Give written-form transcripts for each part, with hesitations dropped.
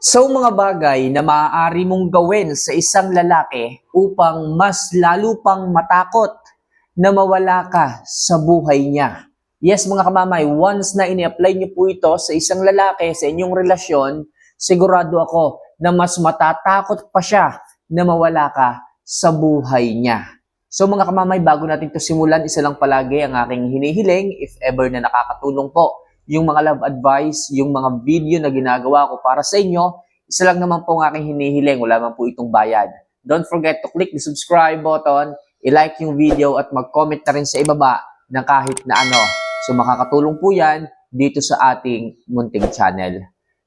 So mga bagay na maaari mong gawin sa isang lalaki upang mas lalo pang matakot na mawala ka sa buhay niya. Yes mga kamamay, once na ini-apply niyo po ito sa isang lalaki sa inyong relasyon, sigurado ako na mas matatakot pa siya na mawala ka sa buhay niya. So mga kamamay, bago natin ito simulan, isa lang palagi ang aking hinihiling, if ever na nakakatulong po yung mga love advice, yung mga video na ginagawa ko para sa inyo, isa lang naman po ang aking hinihiling, wala man po itong bayad. Don't forget to click the subscribe button, i-like yung video at mag-comment na rin sa ibaba ng kahit na ano. So makakatulong po yan dito sa ating munting channel.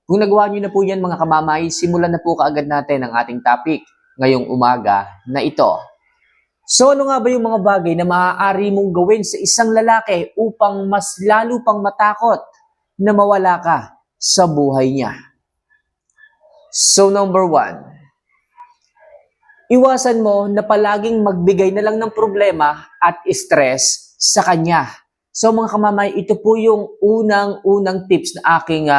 Kung nagawa nyo na po yan mga kamamay, simulan na po kaagad natin ang ating topic ngayong umaga na ito. So ano nga ba yung mga bagay na maaari mong gawin sa isang lalaki upang mas lalo pang matakot na mawala ka sa buhay niya? So number 1, iwasan mo na palaging magbigay na lang ng problema at stress sa kanya. So mga kamamay, ito po yung unang tips na aking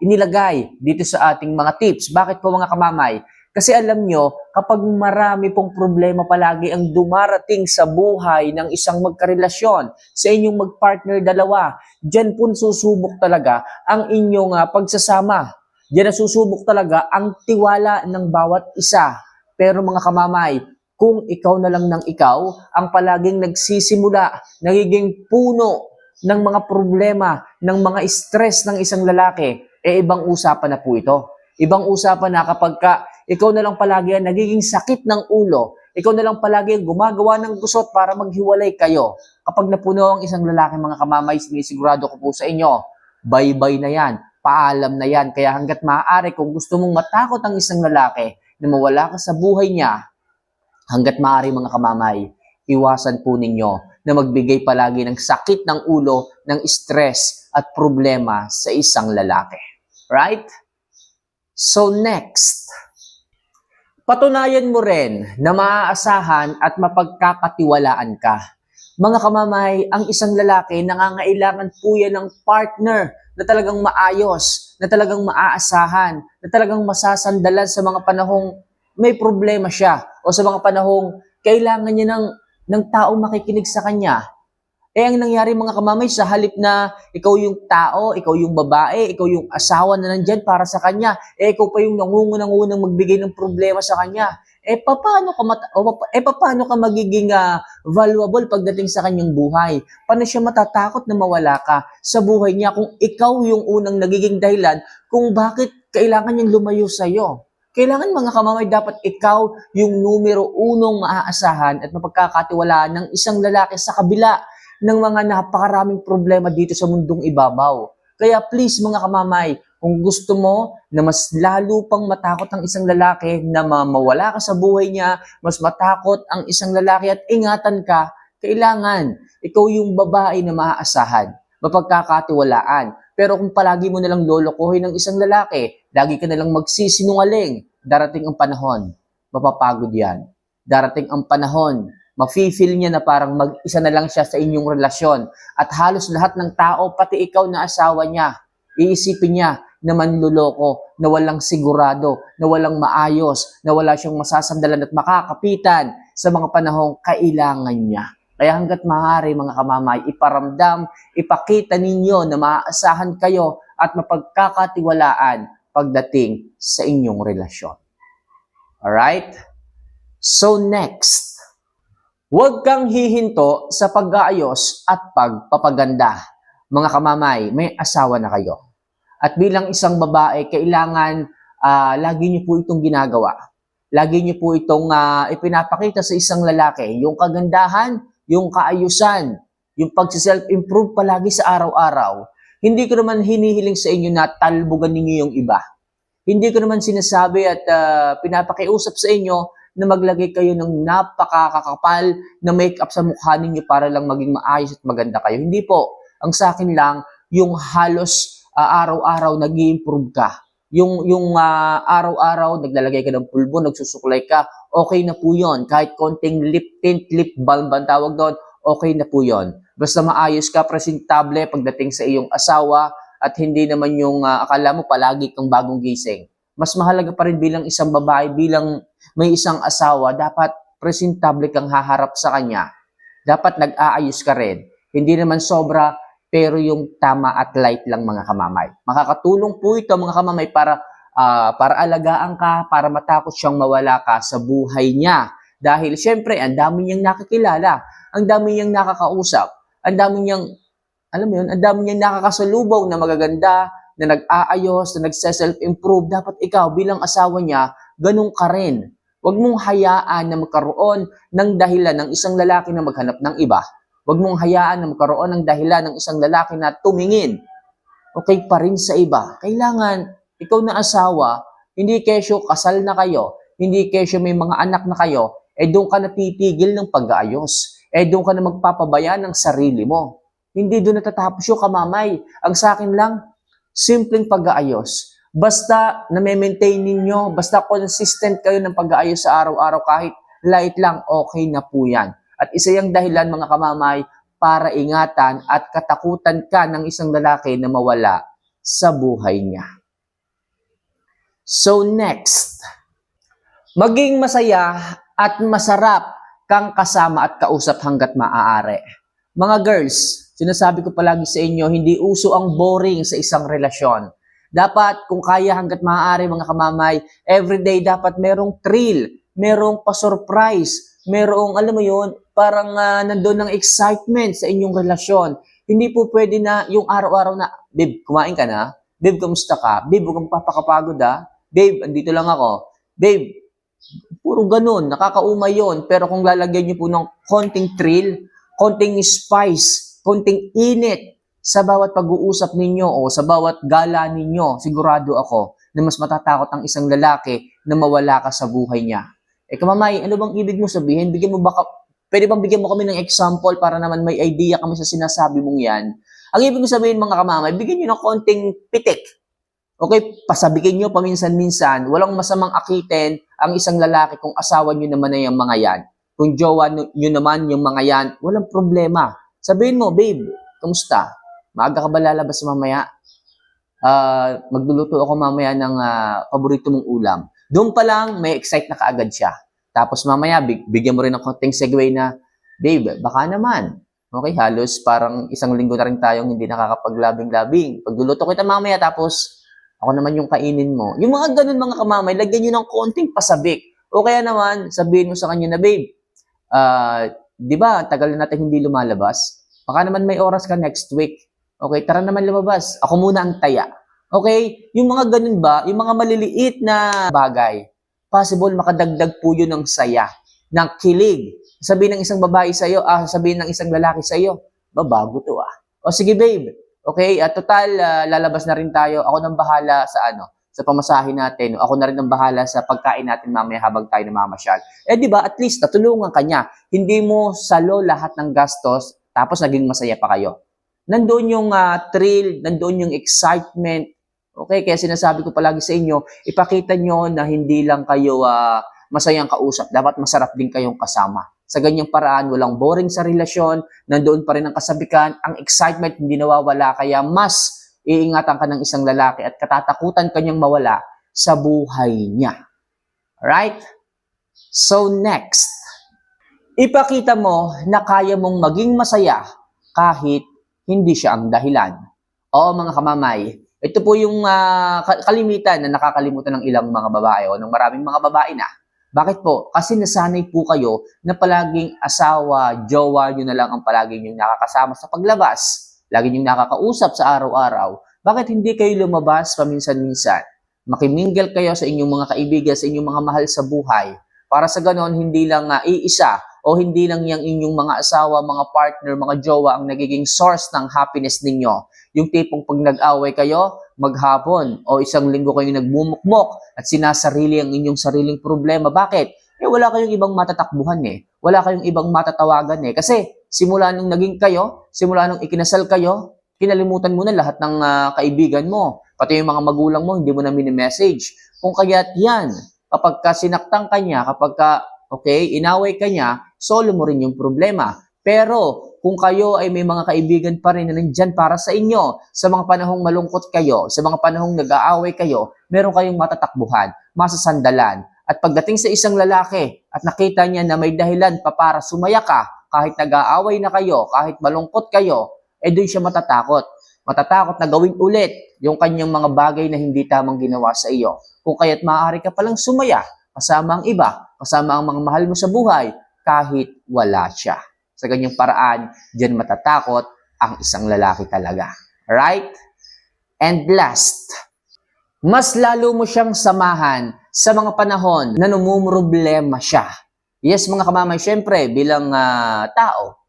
inilagay dito sa ating mga tips. Bakit po mga kamamay? Kasi alam nyo, kapag marami pong problema palagi ang dumarating sa buhay ng isang magkarelasyon, sa inyong magpartner dalawa, dyan po susubok talaga ang inyong pagsasama. Dyan susubok talaga ang tiwala ng bawat isa. Pero mga kamamay, kung ikaw na lang ng ikaw, ang palaging nagsisimula, nagiging puno ng mga problema, ng mga stress ng isang lalaki, ibang usapan na po ito. Ibang usapan na kapag ikaw na lang palagi ang nagiging sakit ng ulo, ikaw na lang palagi ang gumagawa ng gusot para maghiwalay kayo. Kapag napuno ang isang lalaki mga kamamay, sinisigurado ko po sa inyo, bye-bye na yan, paalam na yan. Kaya hanggat maaari, kung gusto mong matakot ang isang lalaki na mawala ka sa buhay niya, hanggat maaari mga kamamay, iwasan po ninyo na magbigay palagi ng sakit ng ulo, ng stress at problema sa isang lalaki. Right? So next, patunayan mo rin na maaasahan at mapagkakatiwalaan ka. Mga kamamay, ang isang lalaki nangangailangan po yan ng partner na talagang maayos, na talagang maaasahan, na talagang masasandalan sa mga panahong may problema siya o sa mga panahong kailangan niya ng taong makikinig sa kanya. Ang nangyari mga kamamay, sa halip na ikaw yung tao, ikaw yung babae, ikaw yung asawa na nandyan para sa kanya, ikaw pa yung nangungunang magbigay ng problema sa kanya, paano ka magiging valuable pagdating sa kanyang buhay? Paano siya matatakot na mawala ka sa buhay niya kung ikaw yung unang nagiging dahilan kung bakit kailangan niyang lumayo sa'yo? Kailangan mga kamamay, dapat ikaw yung numero unong maaasahan at mapagkakatiwalaan ng isang lalaki sa kabila ng mga napakaraming problema dito sa mundong ibabaw. Kaya please mga kamamay, kung gusto mo na mas lalo pang matakot ang isang lalaki na mawala ka sa buhay niya, mas matakot ang isang lalaki at ingatan ka, kailangan ikaw yung babae na maaasahan, mapagkakatiwalaan. Pero kung palagi mo nalang lolokohin ng isang lalaki, lagi ka nalang magsisinungaling, darating ang panahon, mapapagod yan. Darating ang panahon, mafe-feel niya na parang mag-isa na lang siya sa inyong relasyon. At halos lahat ng tao, pati ikaw na asawa niya, iisipin niya na manluloko, na walang sigurado, na walang maayos, na wala siyang masasandalan at makakapitan sa mga panahong kailangan niya. Kaya hanggat maaari mga kamamay, iparamdam, ipakita ninyo na maaasahan kayo at mapagkakatiwalaan pagdating sa inyong relasyon. Alright? So next, huwag kang hihinto sa pag-aayos at pagpapaganda. Mga kamamay, may asawa na kayo. At bilang isang babae, kailangan lagi niyo po itong ginagawa. Lagi niyo po itong ipinapakita sa isang lalaki. Yung kagandahan, yung kaayusan, yung pag-self-improve palagi sa araw-araw. Hindi ko naman hinihiling sa inyo na talbugan ninyo yung iba. Hindi ko naman sinasabi at pinapakiusap sa inyo na maglagay kayo ng napakakakapal na make-up sa mukha ninyo para lang maging maayos at maganda kayo. Hindi po. Ang sa akin lang, yung halos araw-araw nag-i-improve ka. Yung araw-araw naglalagay ka ng pulbo, nagsusuklay ka, okay na po yun. Kahit konting lip tint, lip balm ba tawag doon, okay na po yun. Basta maayos ka, presentable pagdating sa iyong asawa at hindi naman yung akala mo palagi kang bagong gising. mas mahalaga pa rin bilang isang babae, bilang may isang asawa, dapat presentable kang haharap sa kanya. Dapat nag-aayos ka rin. Hindi naman sobra, pero yung tama at light lang mga kamamay. Makakatulong po ito mga kamamay para alagaan ka, para matakot siyang mawala ka sa buhay niya. Dahil syempre, ang dami niyang nakikilala, ang dami niyang nakakausap, ang dami niyang, alam mo yun, ang dami niyang nakakasalubong na magaganda, na nag-aayos, na nagse-self-improve. Dapat ikaw bilang asawa niya, ganun ka rin. Huwag mong hayaan na magkaroon ng dahilan ng isang lalaki na maghanap ng iba. Huwag mong hayaan na magkaroon ng dahilan ng isang lalaki na tumingin okay pa rin sa iba. Kailangan, ikaw na asawa, hindi kesyo kasal na kayo, hindi kesyo may mga anak na kayo, doon ka na titigil ng pag-aayos. Doon ka na magpapabaya ng sarili mo. Hindi doon natatapos yung kamamay. Ang sa akin lang, simpleng pag-aayos. Basta na-maintain ninyo, basta consistent kayo ng pag-aayos sa araw-araw, kahit light lang, okay na po yan. At isa yung dahilan mga kamamay para ingatan at katakutan ka ng isang lalaki na mawala sa buhay niya. So next, maging masaya at masarap kang kasama at kausap hanggat maaari. Mga girls, sinasabi ko palagi sa inyo, hindi uso ang boring sa isang relasyon. Dapat, kung kaya hanggat maaari mga kamamay, everyday dapat merong thrill, merong pa-surprise, merong, alam mo yun, parang nandun ng excitement sa inyong relasyon. Hindi po pwede na yung araw-araw na, babe, kumain ka na? Babe, kamusta ka? Babe, huwag kang papakapagod Babe, andito lang ako. Babe, puro ganun, nakakaumay yun. Pero kung lalagyan niyo po ng konting thrill, konting spice, konting init sa bawat pag-uusap ninyo o sa bawat gala ninyo, sigurado ako na mas matatakot ang isang lalaki na mawala ka sa buhay niya. Kamamay, ano bang ibig mo sabihin? Pwede bang bigyan mo kami ng example para naman may idea kami sa sinasabi mong yan? Ang ibig mo sabihin mga kamamay, bigyan nyo ng konting pitik. Okay, pasabikin nyo paminsan-minsan, walang masamang akitin ang isang lalaki kung asawa nyo naman na yung mga yan. Kung jowa nyo naman yung mga yan, walang problema. Sabihin mo, babe, kamusta? Maaga ka ba lalabas mamaya? Magluluto ako mamaya ng paborito mong ulam. Doon pa lang, may excite na kaagad siya. Tapos mamaya, bigyan mo rin ng konting segue na, babe, baka naman. Okay, halos parang isang linggo na rin tayong hindi nakakapaglabing-labing. Pagluluto kita mamaya, tapos ako naman yung kainin mo. Yung mga ganun mga kamamay, lagyan nyo ng konting pasabik. O kaya naman, sabihin mo sa kanya na, babe, di ba, tagal na natin hindi lumalabas? Baka naman may oras ka next week. Okay, tara naman lumabas. Ako muna ang taya. Okay, yung mga ganun ba, yung mga maliliit na bagay, possible makadagdag po yun ng saya, ng kilig. Sabihin ng isang babae sa'yo, sabihin ng isang lalaki sa'yo, bago to O sige babe, okay, total, lalabas na rin tayo. Ako nang bahala sa pamasahe natin. Ako na rin ang bahala sa pagkain natin mamaya habang tayo namamasyal. Di ba, at least natulungan ka niya. Hindi mo salo lahat ng gastos, tapos naging masaya pa kayo. Nandoon yung thrill, nandoon yung excitement. Okay, kaya sinasabi ko palagi sa inyo, ipakita nyo na hindi lang kayo masayang kausap. Dapat masarap din kayong kasama. Sa ganyang paraan, walang boring sa relasyon, nandoon pa rin ang kasabikan, ang excitement hindi nawawala, kaya mas iingatan ka ng isang lalaki at katatakutan kanyang mawala sa buhay niya. Alright? So next, ipakita mo na kaya mong maging masaya kahit hindi siya ang dahilan. Oo mga kamamay, ito po yung kalimitan na nakakalimutan ng ilang mga babae o ng maraming mga babae na. Bakit po? Kasi nasanay po kayo na palaging asawa, jowa nyo na lang ang palaging yung nakakasama sa paglabas. Lagi yung nakakausap sa araw-araw. Bakit hindi kayo lumabas paminsan-minsan? Makimingle kayo sa inyong mga kaibigan, sa inyong mga mahal sa buhay. Para sa ganon, hindi lang iisa o hindi lang yung inyong mga asawa, mga partner, mga jowa ang nagiging source ng happiness ninyo. Yung tipong pag nag-away kayo, maghapon o isang linggo kayo nagmumukmok at sinasarili ang inyong sariling problema. Bakit? Wala kayong ibang matatakbuhan Wala kayong ibang matatawagan Kasi simula nung naging kayo, simula nung ikinasal kayo, kinalimutan mo na lahat ng kaibigan mo. Pati yung mga magulang mo, hindi mo na mini-message. Kung kaya't yan, kapag ka sinaktan ka niya, kapag ka, inaway ka niya, solo mo rin yung problema. Pero kung kayo ay may mga kaibigan pa rin na nandyan para sa inyo, sa mga panahong malungkot kayo, sa mga panahong nag-aaway kayo, meron kayong matatakbuhan, masasandalan. At pagdating sa isang lalaki at nakita niya na may dahilan pa para sumaya ka, kahit nag-aaway na kayo, kahit malungkot kayo, doon siya matatakot. Matatakot na gawin ulit yung kanyang mga bagay na hindi tamang ginawa sa iyo. Kung kaya't maaari ka palang sumaya, kasama ang iba, kasama ang mga mahal mo sa buhay, kahit wala siya. Sa ganyang paraan, diyan matatakot ang isang lalaki talaga. Right? And last, mas lalo mo siyang samahan sa mga panahon na namumroblema siya. Yes, mga kamamay, syempre, bilang tao,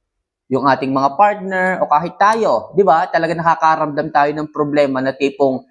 yung ating mga partner o kahit tayo, di ba? Talaga nakakaramdam tayo ng problema na tipong,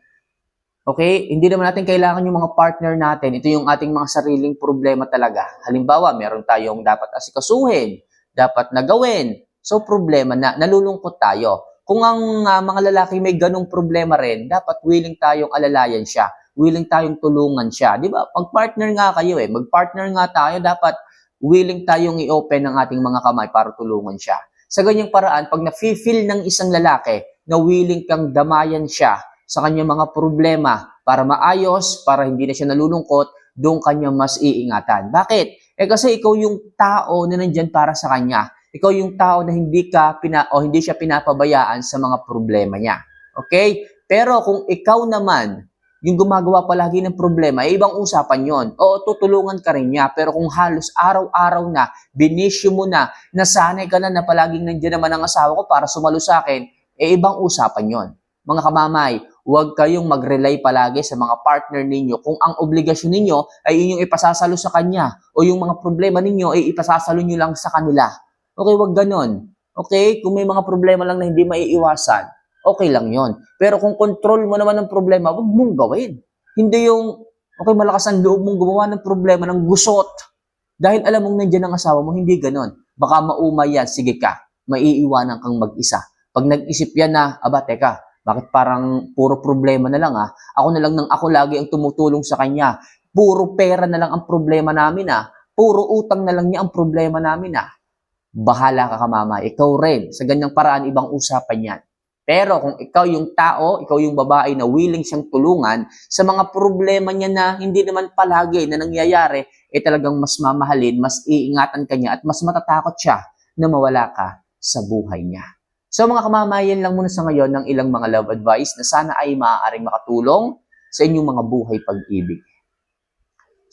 okay, hindi naman natin kailangan yung mga partner natin. Ito yung ating mga sariling problema talaga. Halimbawa, meron tayong dapat asikasuhin, dapat na gawin. So, problema na, nalulungkot tayo. Kung ang mga lalaki may ganong problema rin, dapat willing tayong alalayan siya. Willing tayong tulungan siya. Di ba? Pag partner nga kayo mag-partner nga tayo, dapat willing tayong i-open ang ating mga kamay para tulungan siya. Sa ganyang paraan, pag na-feel ng isang lalaki na willing kang damayan siya sa kanyang mga problema para maayos, para hindi na siya nalulungkot, doon kanya mas iingatan. Bakit? Kasi ikaw yung tao na nandyan para sa kanya. Ikaw yung tao na hindi siya pinapabayaan sa mga problema niya. Okay? Pero kung ikaw naman, yung gumagawa palagi ng problema, ibang usapan yon. Oo, tutulungan ka rin niya. Pero kung halos araw-araw na, binisyo mo na, nasanay ka na palaging nandiyan naman ang asawa ko para sumalo sa akin, ibang usapan yon. Mga kamamay, huwag kayong mag-rely palagi sa mga partner ninyo kung ang obligasyon ninyo ay inyong ipasasalo sa kanya o yung mga problema ninyo ay ipasasalo nyo lang sa kanila. Okay, huwag ganon. Okay, kung may mga problema lang na hindi maiiwasan, okay lang yon. Pero kung control mo naman ng problema, huwag mong gawin. Hindi yung, okay, malakas ang loob mong gumawa ng problema ng gusot. Dahil alam mong nandiyan ang asawa mo, hindi ganon. Baka maumay yan, sige ka, maiiwanan kang mag-isa. Pag nag-isip yan na, teka, bakit parang puro problema na lang Ako na lang ako lagi ang tumutulong sa kanya. Puro pera na lang ang problema namin Puro utang na lang niya ang problema namin Bahala ka mama, ikaw rin. Sa ganyang paraan, ibang usapan yan. Pero kung ikaw yung tao, ikaw yung babae na willing siyang tulungan sa mga problema niya na hindi naman palagi na nangyayari, talagang mas mamahalin, mas iingatan ka niya at mas matatakot siya na mawala ka sa buhay niya. So mga kamamayan lang muna sa ngayon ng ilang mga love advice na sana ay maaaring makatulong sa inyong mga buhay pag-ibig.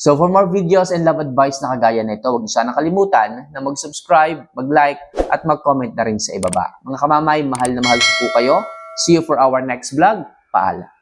So for more videos and love advice na kagaya nito, huwag niyo sana kalimutan na mag-subscribe, mag-like, at mag-comment na rin sa ibaba. Mga kamamay, mahal na mahal ko po kayo. See you for our next vlog. Paalam.